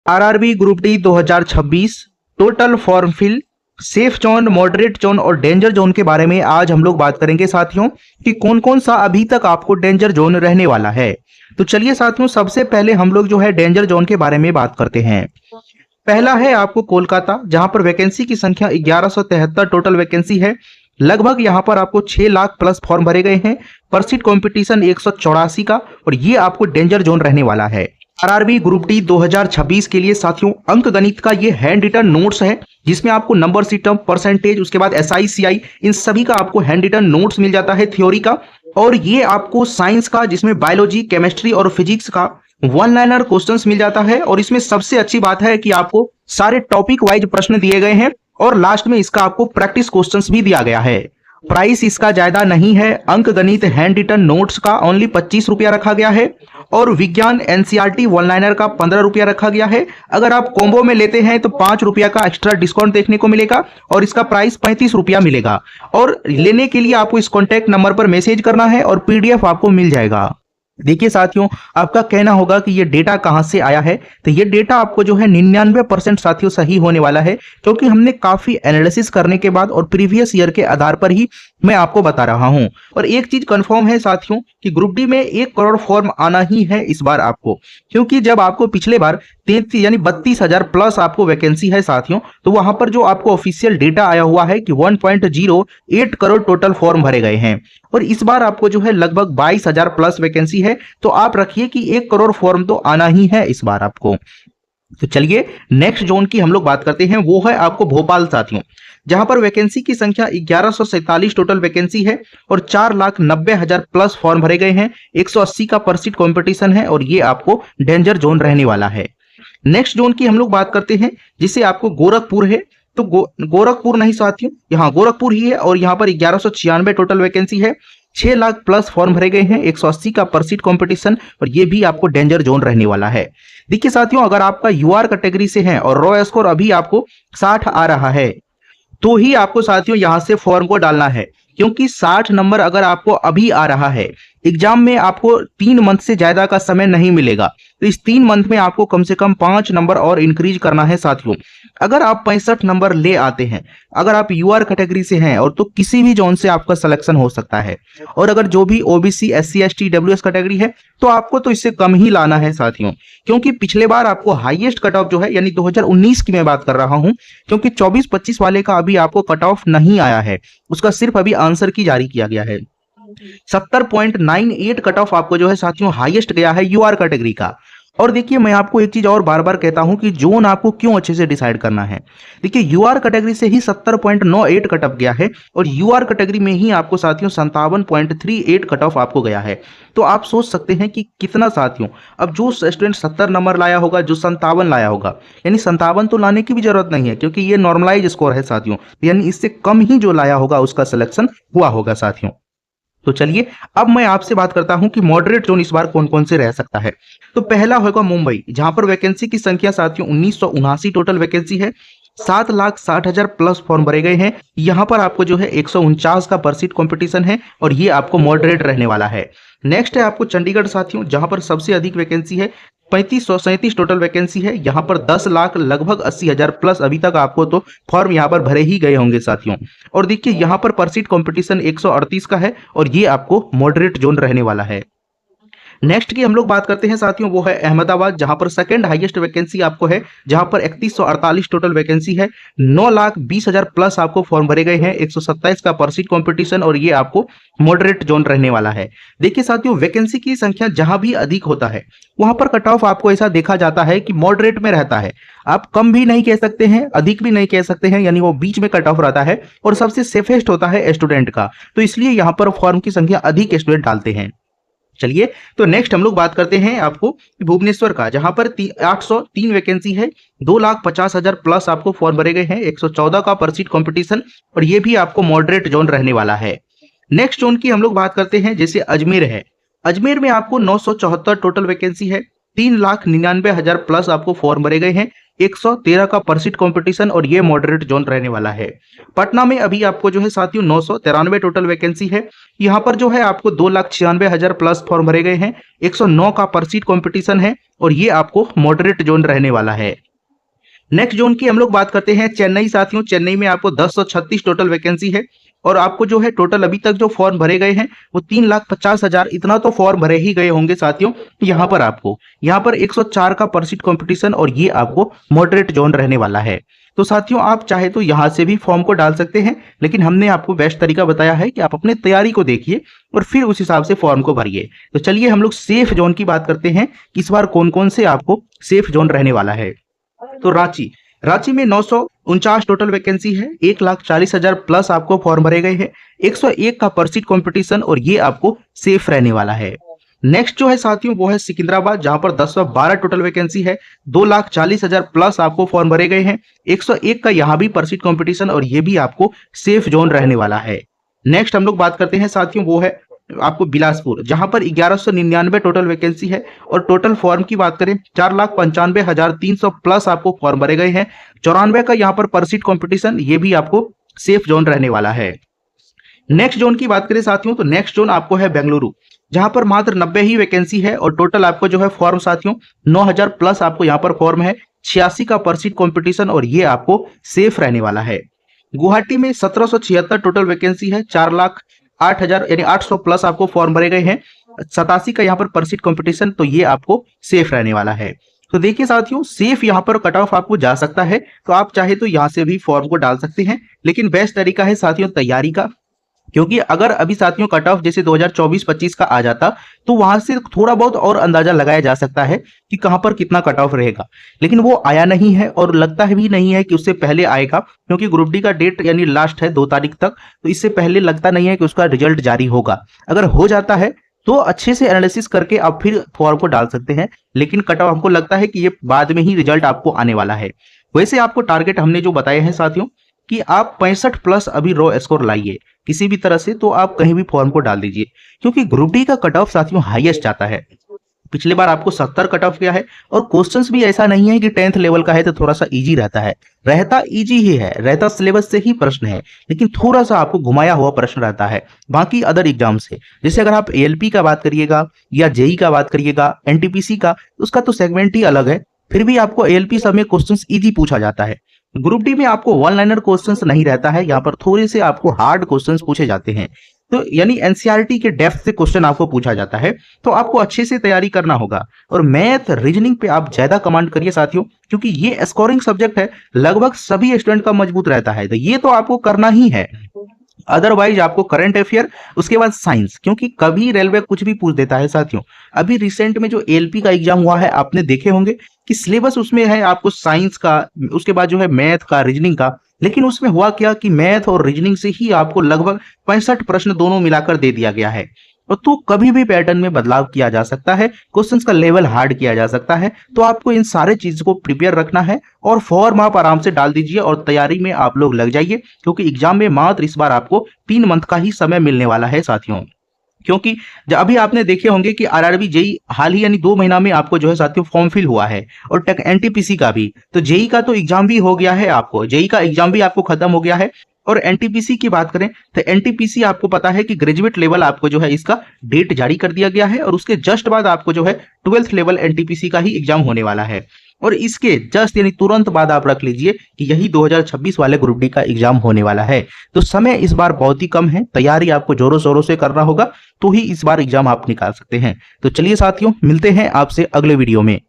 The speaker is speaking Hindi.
RRB group D 2026 total form fill, safe zone, moderate zone और डेंजर जोन के बारे में आज हम लोग बात करेंगे साथियों कि कौन कौन सा अभी तक आपको डेंजर जोन रहने वाला है। तो चलिए साथियों, सबसे पहले हम लोग जो है डेंजर जोन के बारे में बात करते हैं। पहला है आपको कोलकाता, जहां पर वैकेंसी की संख्या 1173 टोटल वैकेंसी है। लगभग यहां पर आपको 6 लाख प्लस फॉर्म भरे गए हैं। पर सीट कॉम्पिटिशन 184 का, और ये आपको डेंजर जोन रहने वाला है। आरआरबी ग्रुप डी 2026 के लिए साथियों अंक गणित का ये हैंड रिटन नोट्स है, जिसमें आपको नंबर सिस्टम, परसेंटेज, उसके बाद SI CI, इन सभी का आपको हैंड रिटन नोट्स मिल जाता है थ्योरी का। और ये आपको साइंस का, जिसमें बायोलॉजी, केमिस्ट्री और फिजिक्स का वन लाइनर क्वेश्चंस मिल जाता है। और इसमें सबसे अच्छी बात है कि आपको सारे टॉपिक वाइज प्रश्न दिए गए हैं और लास्ट में इसका आपको प्रैक्टिस क्वेश्चंस भी दिया गया है। प्राइस इसका ज्यादा नहीं है। अंक गणित हैंड रिटन नोट्स का ओनली 25 रुपया रखा गया है और विज्ञान NCERT वन लाइनर का 15 रुपया रखा गया है। अगर आप कॉम्बो में लेते हैं तो 5 रुपया का एक्स्ट्रा डिस्काउंट देखने को मिलेगा और इसका प्राइस 35 रुपया मिलेगा। और लेने के लिए आपको इस कॉन्टैक्ट नंबर पर मैसेज करना है और PDF आपको मिल जाएगा। देखिए साथियों, आपका कहना होगा कि ये डेटा कहां से आया है, तो ये डेटा आपको जो है 99% साथियों सही होने वाला है, क्योंकि हमने काफी एनालिसिस करने के बाद और प्रीवियस ईयर के आधार पर ही मैं आपको बता रहा हूं। और एक चीज कंफर्म है साथियों कि ग्रुप डी में 1 करोड़ फॉर्म आना ही है इस बार आपको, क्योंकि जब आपको पिछले बार 33 यानी 32,000 प्लस आपको वैकेंसी है साथियों, तो वहां पर जो आपको ऑफिशियल डेटा आया हुआ है कि 1.08 करोड़ टोटल फॉर्म भरे गए हैं। और इस बार आपको जो है लगभग 22,000 प्लस वैकेंसी है, तो आप रखिए कि 1 करोड़ फॉर्म तो आना ही है इस बार आपको। तो चलिए नेक्स्ट जोन की हम लोग बात करते हैं, वो है आपको भोपाल साथियों, जहां पर वैकेंसी की संख्या 1147 टोटल वैकेंसी है और 4,90,000 प्लस फॉर्म भरे गए हैं। 180 का पर सीट कॉम्पिटिशन है और ये आपको डेंजर जोन रहने वाला है। नेक्स्ट जोन की हम लोग बात करते हैं, जिसे आपको गोरखपुर है। तो गोरखपुर नहीं साथियों, यहाँ गोरखपुर ही है और यहाँ पर 1196 टोटल वैकेंसी है। 6 लाख प्लस फॉर्म भरे गए हैं। 180 का पर सीट कॉम्पिटिशन और ये भी आपको डेंजर जोन रहने वाला है। देखिए साथियों, अगर आपका UR कैटेगरी से है और रॉ स्कोर अभी आपको 60 आ रहा है, तो ही आपको साथियों यहां से फॉर्म को डालना है, क्योंकि 60 नंबर अगर आपको अभी आ रहा है, एग्जाम में आपको 3 मंथ से ज्यादा का समय नहीं मिलेगा। तो इस 3 मंथ में आपको कम से कम 5 नंबर और इंक्रीज करना है साथियों। अगर आप 65 नंबर ले आते हैं, अगर आप UR कैटेगरी से हैं, और तो किसी भी जोन से आपका सिलेक्शन हो सकता है। और अगर जो भी OBC, SC ST WS category है, तो आपको तो इससे कम ही लाना है साथियों, क्योंकि पिछले बार आपको हाईएस्ट कट ऑफ जो है, यानी 2019 की मैं बात कर रहा हूं, क्योंकि 24-25 वाले का अभी आपको कट ऑफ नहीं आया है, उसका सिर्फ अभी आंसर की जारी किया गया है। 70.98 कट ऑफ आपको जो है साथियों हाईएस्ट गया है UR कैटेगरी का। और देखिए, मैं आपको एक चीज और बार बार कहता हूं कि जोन आपको क्यों अच्छे से डिसाइड करना है। देखिए, UR कैटेगरी से ही 70.98 कट ऑफ गया है और UR कैटेगरी में ही आपको साथियों 57.38 कट ऑफ आपको गया है। तो आप सोच सकते हैं कि कितना साथियों, अब जो स्टूडेंट 70 नंबर लाया होगा, जो 57 लाया होगा, यानी 57 तो लाने की भी जरूरत नहीं है, क्योंकि ये नॉर्मलाइज स्कोर है साथियों, यानी इससे कम ही जो लाया होगा उसका सिलेक्शन हुआ होगा साथियों। तो चलिए अब मैं आपसे बात करता हूं कि मॉडरेट जोन इस बार कौन कौन से रह सकता है। तो पहला होगा मुंबई, जहां पर वैकेंसी की संख्या साथियों 1979 टोटल वैकेंसी है। 7,60,000 प्लस फॉर्म भरे गए हैं। यहां पर आपको जो है 149 का पर सीट कॉम्पिटिशन है और ये आपको मॉडरेट रहने वाला है। नेक्स्ट है आपको चंडीगढ़ साथियों, जहां पर सबसे अधिक वैकेंसी है। 3537 टोटल वैकेंसी है। यहाँ पर 10 लाख लगभग 80,000 प्लस अभी तक आपको तो फॉर्म यहाँ पर भरे ही गए होंगे साथियों। और देखिए, यहाँ पर सीट कॉम्पिटिशन 138 का है और ये आपको मॉडरेट जोन रहने वाला है। नेक्स्ट की हम लोग बात करते हैं साथियों, वो है अहमदाबाद, जहां पर सेकंड हाईएस्ट वैकेंसी आपको है, जहां पर 3148 टोटल वैकेंसी है। 9,20,000 प्लस आपको फॉर्म भरे गए हैं। 127 का पर सीट कॉम्पिटिशन और ये आपको मॉडरेट जोन रहने वाला है। देखिए साथियों, वैकेंसी की संख्या जहां भी अधिक होता है, वहां पर कट ऑफ आपको ऐसा देखा जाता है कि मॉडरेट में रहता है। आप कम भी नहीं कह सकते हैं, अधिक भी नहीं कह सकते हैं, यानी वो बीच में कट ऑफ रहता है और सबसे सेफेस्ट होता है स्टूडेंट का। तो इसलिए यहाँ पर फॉर्म की संख्या अधिक स्टूडेंट डालते हैं। चलिए, तो नेक्स्ट हम लोग बात करते हैं आपको भुवनेश्वर का, जहां पर 803 वैकेंसी है। 2,50,000 प्लस आपको फॉर्म भरे गए हैं। 114 का पर सीट कॉम्पिटिशन और ये भी आपको मॉडरेट जोन रहने वाला है। नेक्स्ट जोन की हम लोग बात करते हैं, जैसे अजमेर है। अजमेर में आपको 974 टोटल वैकेंसी है। 3,99,000 प्लस आपको फॉर्म भरे गए हैं। 113 का परसीट कंपटीशन और ये मॉडरेट जोन रहने वाला है। पटना में अभी आपको जो है साथियों 993 टोटल वैकेंसी है। यहाँ पर जो है आपको 2,96,000 प्लस फॉर्म भरे गए हैं। 109 का परसीट कंपटीशन है और ये आपको मॉडरेट जोन रहने वाला है। नेक्स्ट जोन की हम लोग बात करते हैं चेन्नई साथियों। चेन्नई में आपको 1036 टोटल वैकेंसी है और आपको जो है टोटल अभी तक जो फॉर्म भरे गए हैं वो 3,50,000 इतना तो फॉर्म भरे ही गए होंगे साथियों। यहाँ पर 104 का परसीट कंपटीशन और ये आपको मॉडरेट जोन रहने वाला है। तो साथियों आप चाहे तो यहाँ से भी फॉर्म को डाल सकते हैं, लेकिन हमने आपको बेस्ट तरीका बताया है कि आप अपने तैयारी को देखिए और फिर उस हिसाब से फॉर्म को भरिए। तो चलिए हम लोग सेफ जोन की बात करते हैं, इस बार कौन कौन से आपको सेफ जोन रहने वाला है। तो रांची में 949 टोटल वैकेंसी है। 1,40,000 प्लस आपको फॉर्म भरे गए हैं। 101 का परसीट कंपटीशन और ये आपको सेफ रहने वाला है। नेक्स्ट जो है साथियों वो है सिकंदराबाद, जहां पर 1012 टोटल वैकेंसी है। 2,40,000 प्लस आपको फॉर्म भरे गए हैं। 101 का यहाँ भी परसीट कंपटीशन और ये भी आपको सेफ जोन रहने वाला है। नेक्स्ट हम लोग बात करते हैं साथियों वो है आपको बिलासपुर, जहां पर 1199 टोटल वैकेंसी है और टोटल फॉर्म की बात करें 4,95,300 प्लस आपको फॉर्म भरे गए हैं। 94 का यहाँ पर परसीट कंपटीशन, ये भी आपको सेफ जोन रहने वाला है। नेक्स्ट जोन की बात करें साथियों तो नेक्स्ट जोन आपको है बेंगलुरु, जहां पर मात्र 90 ही वैकेंसी है और टोटल आपको जो है फॉर्म साथियों 9,000 प्लस आपको यहाँ पर फॉर्म है। 86 का परसीट कंपटीशन और ये आपको सेफ रहने वाला है। गुवाहाटी में 1776 टोटल वैकेंसी है। 4,08,000 यानी 800 प्लस आपको फॉर्म भरे गए हैं। 87 का यहाँ पर परसीट कंपटीशन, तो ये आपको सेफ रहने वाला है। तो देखिए साथियों सेफ यहाँ पर कट ऑफ आपको जा सकता है, तो आप चाहे तो यहाँ से भी फॉर्म को डाल सकते हैं, लेकिन बेस्ट तरीका है साथियों तैयारी का, क्योंकि अगर अभी साथियों कट ऑफ जैसे 2024-25 का आ जाता तो वहां से थोड़ा बहुत और अंदाजा लगाया जा सकता है कि कहां पर कितना कट ऑफ रहेगा, लेकिन वो आया नहीं है और लगता है भी नहीं है कि उससे पहले आएगा, क्योंकि ग्रुप डी का डेट यानी लास्ट है 2 तारीख तक, तो इससे पहले लगता नहीं है कि उसका रिजल्ट जारी होगा। अगर हो जाता है तो अच्छे से एनालिसिस करके आप फिर फॉर्म को डाल सकते हैं, लेकिन कट ऑफ हमको लगता है कि ये बाद में ही रिजल्ट आपको आने वाला है। वैसे आपको टारगेट हमने जो बताए हैं साथियों कि आप 65 प्लस अभी रो स्कोर लाइए किसी भी तरह से, तो आप कहीं भी फॉर्म को डाल दीजिए, क्योंकि ग्रुप डी का कट ऑफ साथियों हाईएस्ट आता है। पिछले बार आपको 70 कट ऑफ किया है और क्वेश्चंस भी ऐसा नहीं है कि 10th लेवल का है तो थोड़ा सा इजी रहता इजी ही है, रहता सिलेबस से ही प्रश्न है, लेकिन थोड़ा सा आपको घुमाया हुआ प्रश्न रहता है बाकी अदर एग्जाम से। जैसे अगर आप एएलपी का बात करिएगा या जेई का बात करिएगा, एनटीपीसी का, उसका तो सेगमेंट ही अलग है, फिर भी आपको एएलपी सब में क्वेश्चंस इजी पूछा जाता है। ग्रुप डी में आपको वन लाइनर क्वेश्चंस नहीं रहता है, यहाँ पर थोड़े से आपको हार्ड क्वेश्चंस पूछे जाते हैं, तो यानी एनसीईआरटी के डेप्थ से क्वेश्चन आपको पूछा जाता है, तो आपको अच्छे से तैयारी करना होगा। और मैथ रीजनिंग पे आप ज्यादा कमांड करिए साथियों, क्योंकि ये स्कोरिंग सब्जेक्ट है, लगभग सभी स्टूडेंट का मजबूत रहता है, तो ये तो आपको करना ही है। अदरवाइज आपको करंट अफेयर, उसके बाद साइंस, क्योंकि कभी रेलवे कुछ भी पूछ देता है साथियों। अभी रिसेंट में जो एएलपी का एग्जाम हुआ है आपने देखे होंगे कि सिलेबस उसमें है आपको साइंस का, उसके बाद जो है मैथ का, रीजनिंग का, लेकिन उसमें हुआ क्या कि मैथ और रीजनिंग से ही आपको लगभग 65 प्रश्न दोनों मिलाकर दे दिया गया है। और तो कभी भी पैटर्न में बदलाव किया जा सकता है, क्वेश्चंस का लेवल हार्ड किया जा सकता है, तो आपको इन सारे चीज को प्रिपेयर रखना है और फॉर्म आप आराम से डाल दीजिए और तैयारी में आप लोग लग जाइए, क्योंकि एग्जाम में मात्र इस बार आपको 3 मंथ का ही समय मिलने वाला है साथियों। क्योंकि जब अभी आपने देखे होंगे कि आरआरबी जेई हाल ही यानी 2 महीना में आपको जो है साथियों फॉर्म फिल हुआ है, और टेक एनटीपीसी का भी, तो जेई का तो एग्जाम भी हो गया है, आपको जेई का एग्जाम भी आपको खत्म हो गया है। और एनटीपीसी की बात करें तो एनटीपीसी आपको पता है कि ग्रेजुएट लेवल आपको जो है इसका डेट जारी कर दिया गया है, और उसके जस्ट बाद आपको जो है 12th लेवल एनटीपीसी का ही एग्जाम होने वाला है। और इसके जस्ट यानी तुरंत बाद आप रख लीजिए कि यही 2026 वाले ग्रुप डी का एग्जाम होने वाला है। तो समय इस बार बहुत ही कम है, तैयारी आपको जोरों शोरों से करना होगा, तो ही इस बार एग्जाम आप निकाल सकते हैं। तो चलिए साथियों, मिलते हैं आपसे अगले वीडियो में।